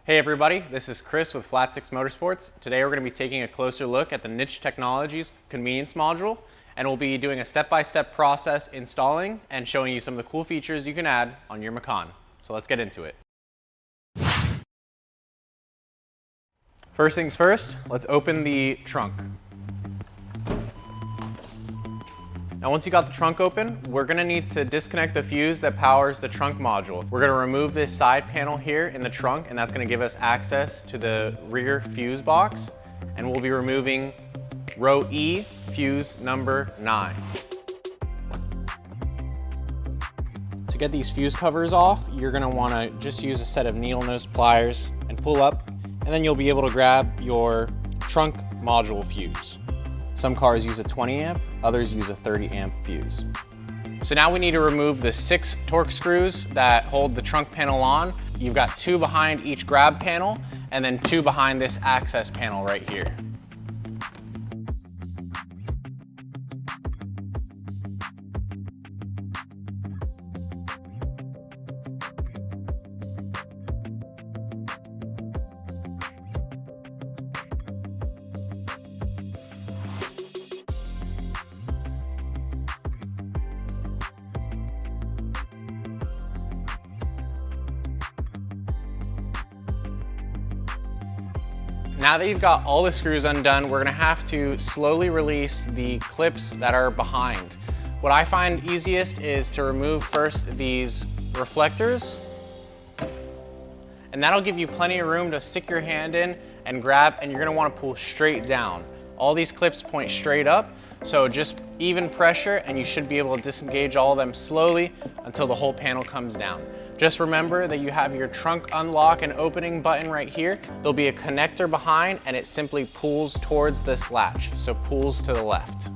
Hey everybody, this is Chris with Flat 6 Motorsports. Today we're going to be taking a closer look at the Niche Technologies convenience module, and we'll be doing a step-by-step process installing and showing you some of the cool features you can add on your Macan. So let's get into it. First things first, let's open the trunk. Now once you got the trunk open, we're going to need to disconnect the fuse that powers the trunk module. We're going to remove this side panel here in the trunk, and that's going to give us access to the rear fuse box. And we'll be removing row E, fuse number 9. To get these fuse covers off, you're going to want to just use a set of needle nose pliers and pull up, and then you'll be able to grab your trunk module fuse. Some cars use a 20 amp, others use a 30 amp fuse. So now we need to remove the 6 torque screws that hold the trunk panel on. You've got 2 behind each grab panel and then 2 behind this access panel right here. Now that you've got all the screws undone, we're gonna have to slowly release the clips that are behind. What I find easiest is to remove first these reflectors, and that'll give you plenty of room to stick your hand in and grab, and you're gonna wanna pull straight down. All these clips point straight up, so just even pressure and you should be able to disengage all of them slowly until the whole panel comes down. Just remember that you have your trunk unlock and opening button right here. There'll be a connector behind and it simply pulls towards this latch, so pulls to the left.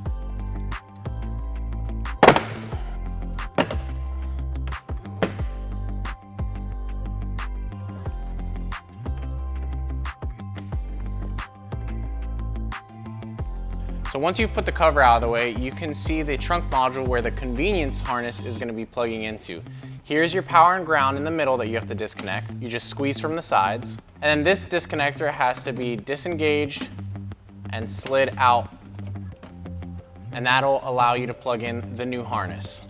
So once you've put the cover out of the way, you can see the trunk module where the convenience harness is going to be plugging into. Here's your power and ground in the middle that you have to disconnect. You just squeeze from the sides. And then this disconnector has to be disengaged and slid out. And that'll allow you to plug in the new harness.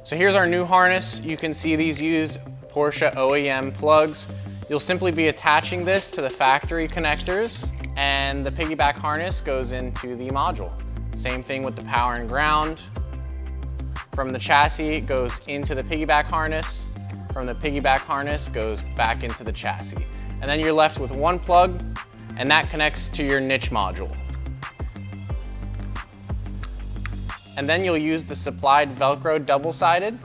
So here's our new harness. You can see these use Porsche OEM plugs. You'll simply be attaching this to the factory connectors, and the piggyback harness goes into the module. Same thing with the power and ground. From the chassis, it goes into the piggyback harness. From the piggyback harness, goes back into the chassis. And then you're left with one plug, and that connects to your niche module. And then you'll use the supplied Velcro double-sided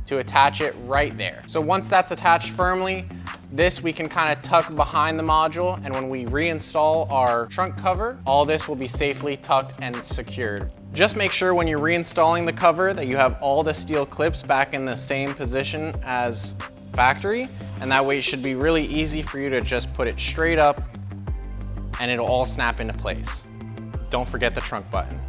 to attach it right there. So once that's attached firmly, this we can kind of tuck behind the module, and when we reinstall our trunk cover, all this will be safely tucked and secured. Just make sure when you're reinstalling the cover that you have all the steel clips back in the same position as factory, and that way it should be really easy for you to just put it straight up and it'll all snap into place. Don't forget the trunk button.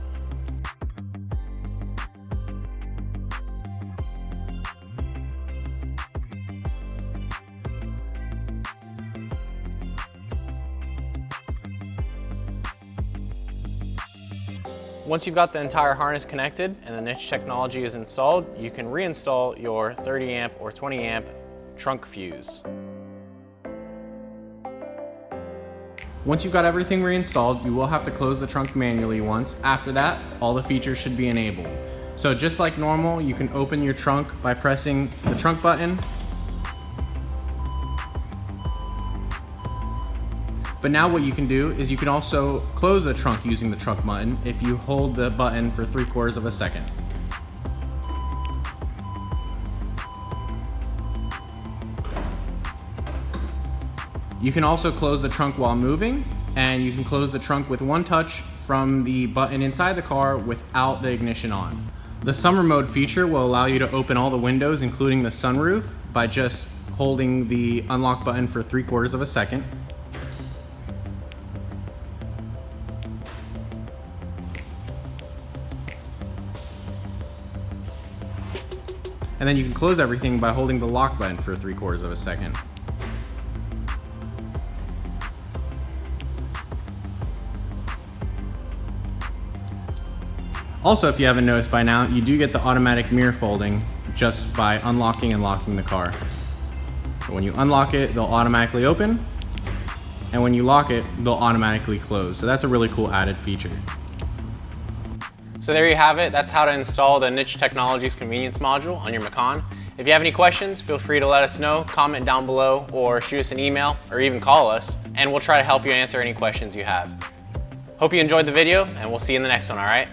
Once you've got the entire harness connected and the niche technology is installed, you can reinstall your 30 amp or 20 amp trunk fuse. Once you've got everything reinstalled, you will have to close the trunk manually once. After that, all the features should be enabled. So just like normal, you can open your trunk by pressing the trunk button. But now what you can do is you can also close the trunk using the trunk button if you hold the button for 3/4 of a second. You can also close the trunk while moving, and you can close the trunk with one touch from the button inside the car without the ignition on. The summer mode feature will allow you to open all the windows, including the sunroof, by just holding the unlock button for 3/4 of a second. And then you can close everything by holding the lock button for 3/4 of a second. Also, if you haven't noticed by now, you do get the automatic mirror folding just by unlocking and locking the car. So when you unlock it, they'll automatically open, and when you lock it, they'll automatically close. So that's a really cool added feature. So there you have it. That's how to install the Niche Technologies convenience module on your Macan. If you have any questions, feel free to let us know, comment down below, or shoot us an email, or even call us, and we'll try to help you answer any questions you have. Hope you enjoyed the video, and we'll see you in the next one, all right?